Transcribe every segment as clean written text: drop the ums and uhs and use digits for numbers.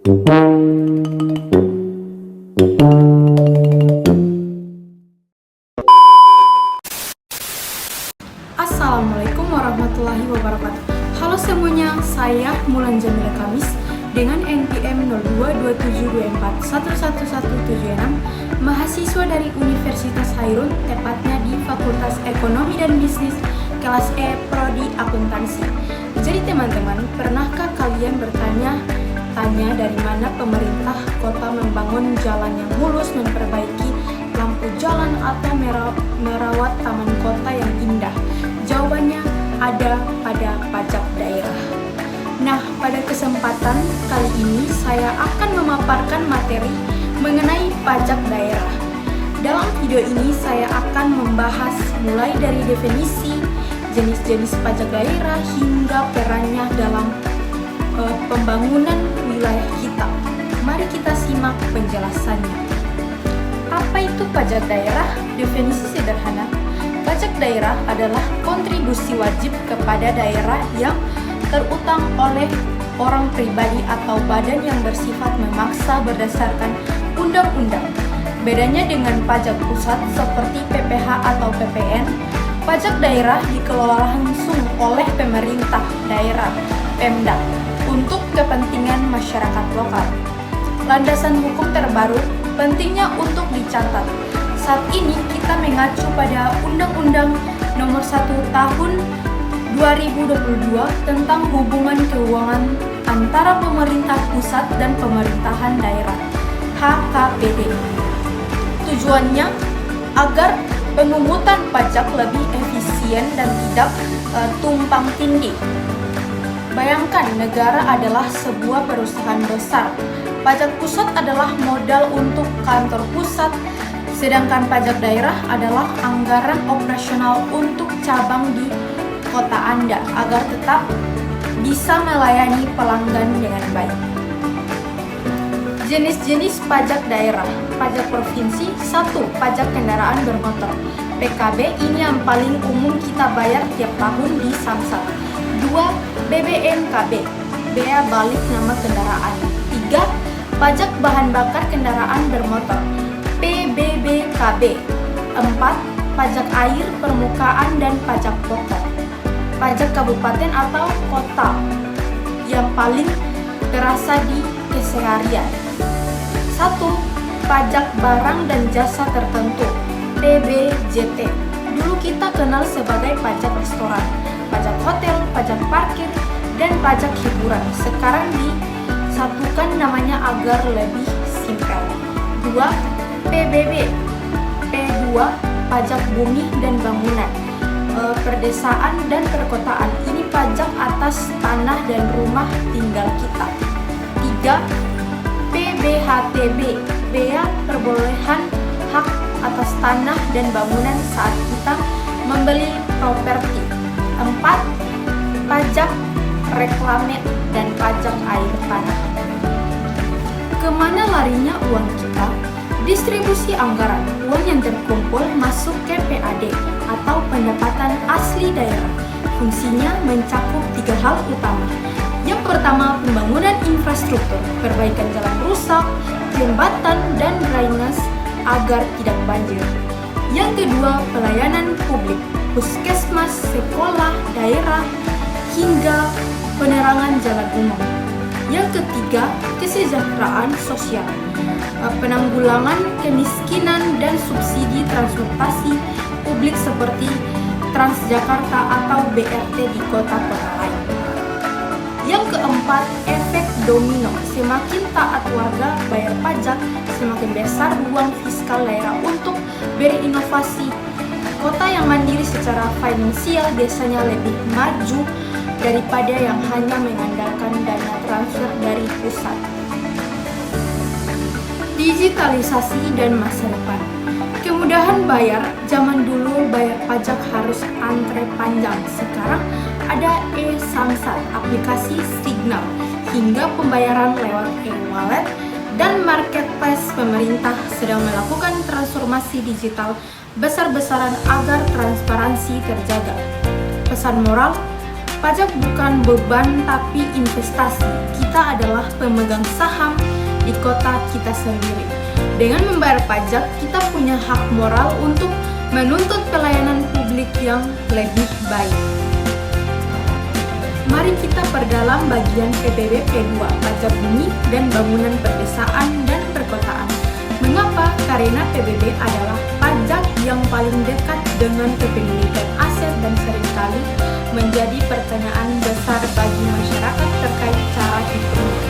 Assalamualaikum warahmatullahi wabarakatuh. Halo semuanya, saya Mulan Jamila Kamis dengan NPM 022724111176, mahasiswa dari Universitas Hairun, tepatnya di Fakultas Ekonomi dan Bisnis, kelas E, Prodi Akuntansi. Jadi teman-teman, pernahkah kalian bertanya-tanya dari mana pemerintah kota membangun jalan yang mulus, memperbaiki lampu jalan, atau merawat taman kota yang indah? Jawabannya ada pada pajak daerah. Nah, pada kesempatan kali ini saya akan memaparkan materi mengenai pajak daerah. Dalam video ini saya akan membahas mulai dari definisi, jenis-jenis pajak daerah, hingga perannya dalam pembangunan wilayah kita. Mari kita simak penjelasannya. Apa itu pajak daerah? Definisi sederhana. Pajak daerah adalah kontribusi wajib kepada daerah yang terutang oleh orang pribadi atau badan yang bersifat memaksa berdasarkan undang-undang. Bedanya dengan pajak pusat seperti PPh atau PPN, pajak daerah dikelola langsung oleh pemerintah daerah, Pemda, untuk kepentingan masyarakat lokal. Landasan hukum terbaru pentingnya untuk dicatat. Saat ini kita mengacu pada Undang-Undang Nomor 1 Tahun 2022 tentang hubungan keuangan antara pemerintah pusat dan pemerintahan daerah, HKPD. Tujuannya agar pemungutan pajak lebih efisien dan tidak tumpang tindih. Bayangkan negara adalah sebuah perusahaan besar. Pajak pusat adalah modal untuk kantor pusat, sedangkan pajak daerah adalah anggaran operasional untuk cabang di kota Anda agar tetap bisa melayani pelanggan dengan baik. Jenis-jenis pajak daerah. Pajak provinsi. 1. Pajak kendaraan bermotor, PKB. Ini yang paling umum kita bayar tiap tahun di Samsat. 2. BBNKB, bea balik nama kendaraan. 3. Pajak bahan bakar kendaraan bermotor, PBBKB. 4. Pajak air permukaan dan pajak pokok. Pajak kabupaten atau kota yang paling terasa di keseharian. 1. Pajak barang dan jasa tertentu, PBJT. Dulu kita kenal sebagai pajak restoran, pajak hotel, pajak parkir, dan pajak hiburan. Sekarang disatukan namanya agar lebih simpel. 2. PBB. P2. Pajak bumi dan bangunan, perdesaan dan perkotaan. Ini pajak atas tanah dan rumah tinggal kita. 3. PBHTB, bea perbolehan hak atas tanah dan bangunan saat kita membeli properti. 4. Pajak reklame dan pajak air tanah. Kemana larinya uang kita? Distribusi anggaran. Uang yang terkumpul masuk ke PAD atau pendapatan asli daerah. Fungsinya mencakup 3 hal utama. Yang pertama, pembangunan infrastruktur, perbaikan jalan rusak, jembatan, dan drainase agar tidak banjir. Yang kedua, pelayanan publik, puskesmas, sekolah, daerah, hingga penerangan jalan umum. Yang ketiga, kesejahteraan sosial, penanggulangan kemiskinan dan subsidi transportasi publik seperti Transjakarta atau BRT di kota-kota lain. Yang keempat, efek domino. Semakin taat warga bayar pajak, semakin besar ruang fiskal daerah untuk berinovasi. Kota yang mandiri secara finansial biasanya lebih maju daripada yang hanya mengandalkan dana transfer dari pusat. Digitalisasi dan masa depan. Kemudahan bayar. Zaman dulu bayar pajak harus antre panjang. Sekarang ada e-Samsat, aplikasi Signal, hingga pembayaran lewat e-wallet dan marketplace. Pemerintah sedang melakukan transformasi digital besar-besaran agar transparansi terjaga. Pesan moral, Pajak bukan beban tapi investasi. Kita adalah pemegang saham di kota kita sendiri. Dengan membayar pajak, kita punya hak moral untuk menuntut pelayanan publik yang lebih baik. Mari kita perdalam bagian PBB P2, pajak bumi dan bangunan pedesaan dan perkotaan. Mengapa? Karena PBB adalah pajak yang paling dekat dengan kepemilikan aset dan seringkali menjadi pertanyaan besar bagi masyarakat terkait cara hitungnya.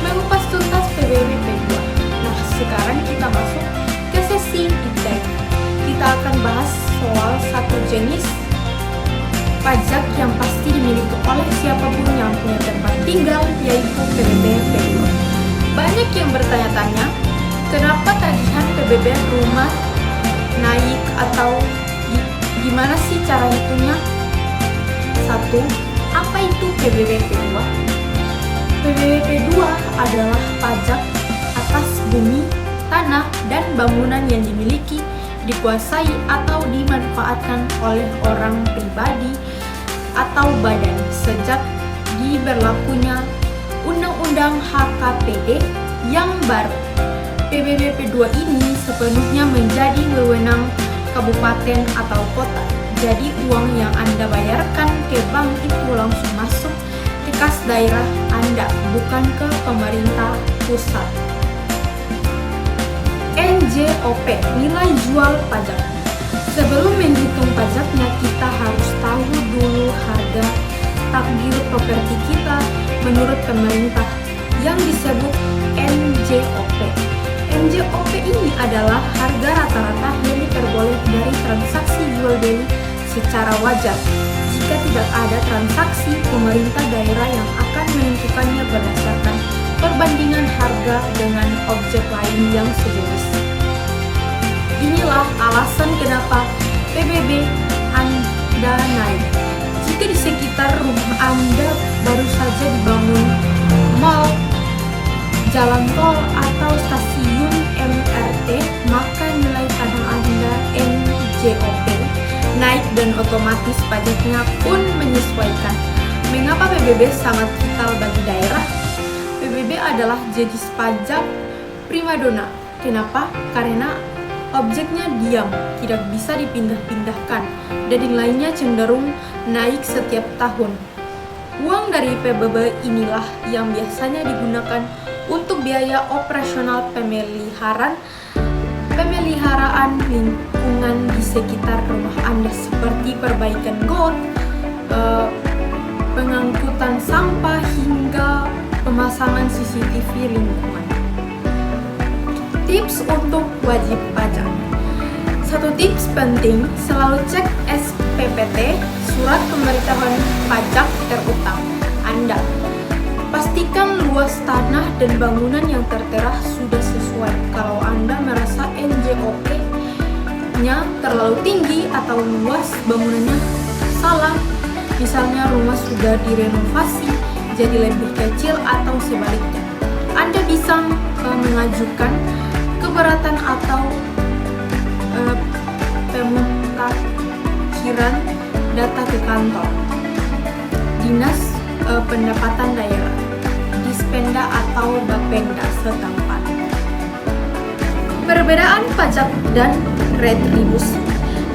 Mengupas tuntas PBB P2. Nah, sekarang kita masuk ke sesi intake. Kita akan bahas soal satu jenis pajak yang pasti dimiliki oleh siapapun yang punya tempat tinggal, yaitu PBB P2. Banyak yang bertanya-tanya, kenapa tagihan PBB rumah naik atau gimana sih cara hitungnya? 1. Apa itu PBB P2? PBB P2 adalah pajak atas bumi, tanah, dan bangunan yang dimiliki, dikuasai, atau dimanfaatkan oleh orang pribadi atau badan sejak diberlakunya Undang-Undang HKPD yang baru. PBB P2 ini sepenuhnya menjadi wewenang kabupaten atau kota. Jadi uang yang Anda bayarkan ke bank itu langsung masuk ke kas daerah Anda, bukan ke pemerintah pusat. NJOP, nilai jual pajak. Sebelum menghitung pajaknya, kita harus tahu dulu harga takdir properti kita menurut pemerintah yang disebut NJOP. NJOP ini adalah harga rata-rata yang diperboleh dari transaksi jual beli secara wajar. Jika tidak ada transaksi, pemerintah daerah yang akan menentukannya berdasarkan perbandingan harga dengan objek lain yang sejenis. Inilah alasan kenapa PBB Anda naik. Jika di sekitar rumah Anda baru saja dibangun mal, jalan tol, atau stasiun MRT, maka nilai tanah Anda NJOP naik dan otomatis pajaknya pun menyesuaikan. Mengapa PBB sangat vital bagi daerah? PBB adalah jenis pajak primadona. Kenapa? Karena objeknya diam, tidak bisa dipindah-pindahkan, dan nilainya cenderung naik setiap tahun. Uang dari PBB inilah yang biasanya digunakan untuk biaya operasional pemeliharaan lingkungan di sekitar rumah Anda, seperti perbaikan got, pengangkutan sampah, hingga pemasangan CCTV lingkungan. Tips untuk wajib pajak. Satu tips penting, selalu cek SPPT, surat pemberitahuan pajak terutang Anda. Pastikan luas tanah dan bangunan yang tertera sudah sesuai. Kalau Anda merasa NJOP-nya terlalu tinggi atau luas bangunannya salah, misalnya rumah sudah direnovasi jadi lebih kecil atau sebaliknya, Anda bisa mengajukan keberatan atau pemutakhiran data ke kantor Dinas Pendapatan Daerah, Dispenda atau Bapenda setempat. Perbedaan pajak dan retribusi.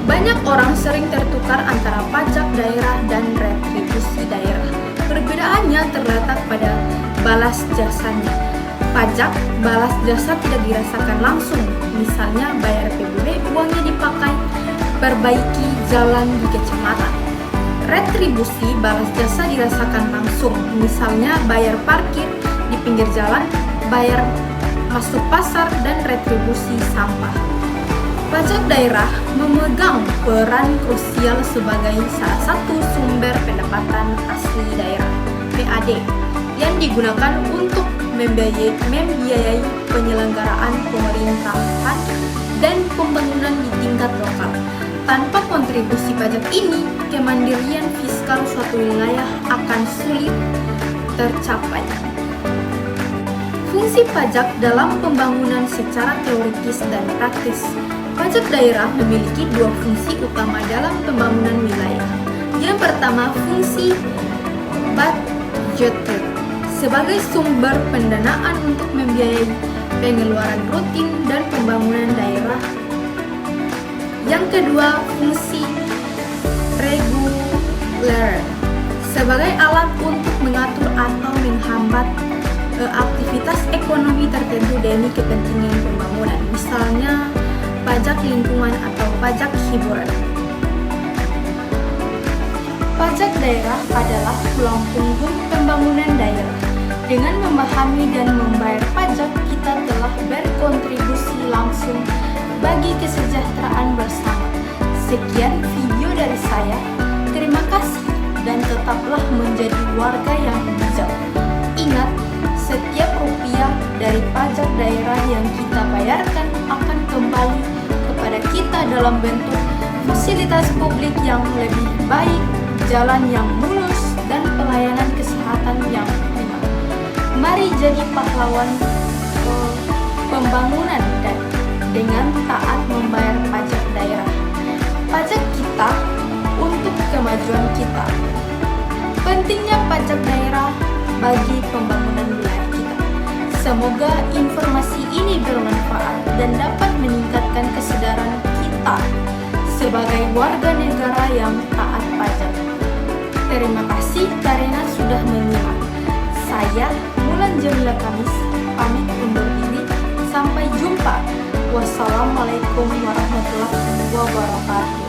Banyak orang sering tertukar antara pajak daerah dan retribusi daerah. Perbedaannya terletak pada balas jasanya. Pajak balas jasa tidak dirasakan langsung. Misalnya bayar PBB, uangnya dipakai perbaiki jalan di kecamatan. Retribusi balas jasa dirasakan langsung. Misalnya bayar parkir di pinggir jalan, bayar masuk pasar, dan retribusi sampah. Pajak daerah memegang peran krusial sebagai salah satu sumber pendapatan asli daerah (PAD) yang digunakan untuk membiayai penyelenggaraan pemerintahan dan pembangunan di tingkat lokal. Tanpa kontribusi pajak ini, kemandirian fiskal suatu wilayah akan sulit tercapai. Fungsi pajak dalam pembangunan secara teoritis dan praktis. Pajak daerah memiliki dua fungsi utama dalam pembangunan wilayah. Yang pertama, fungsi budgeted sebagai sumber pendanaan untuk membiayai pengeluaran rutin dan pembangunan daerah. Yang kedua, fungsi regular sebagai alat untuk mengatur atau menghambat aktivitas ekonomi tertentu demi kepentingan pembangunan, misalnya pajak lingkungan atau pajak hiburan. Pajak daerah adalah tulang punggung pembangunan daerah. Dengan memahami dan membayar pajak, kita telah berkontribusi langsung bagi kesejahteraan bersama. Sekian video dari saya. Terima kasih dan tetaplah menjadi warga yang bijak. Ingat, setiap rupiah dari pajak daerah yang kita bayarkan akan kembali kepada kita dalam bentuk fasilitas publik yang lebih baik, jalan yang mulus, dan pelayanan kesehatan yang prima. Mari jadi pahlawan pembangunan dan dengan taat membayar pajak daerah. Pajak kita untuk kemajuan kita. Pentingnya pajak daerah bagi pembangunan wilayah kita. Semoga informasi ini bermanfaat dan dapat meningkatkan kesadaran kita sebagai warga negara yang taat pajak. Terima kasih karena sudah menyimak. Saya Mulan Jamila Kamis pamit undur diri. Sampai jumpa. Wassalamualaikum warahmatullahi wabarakatuh.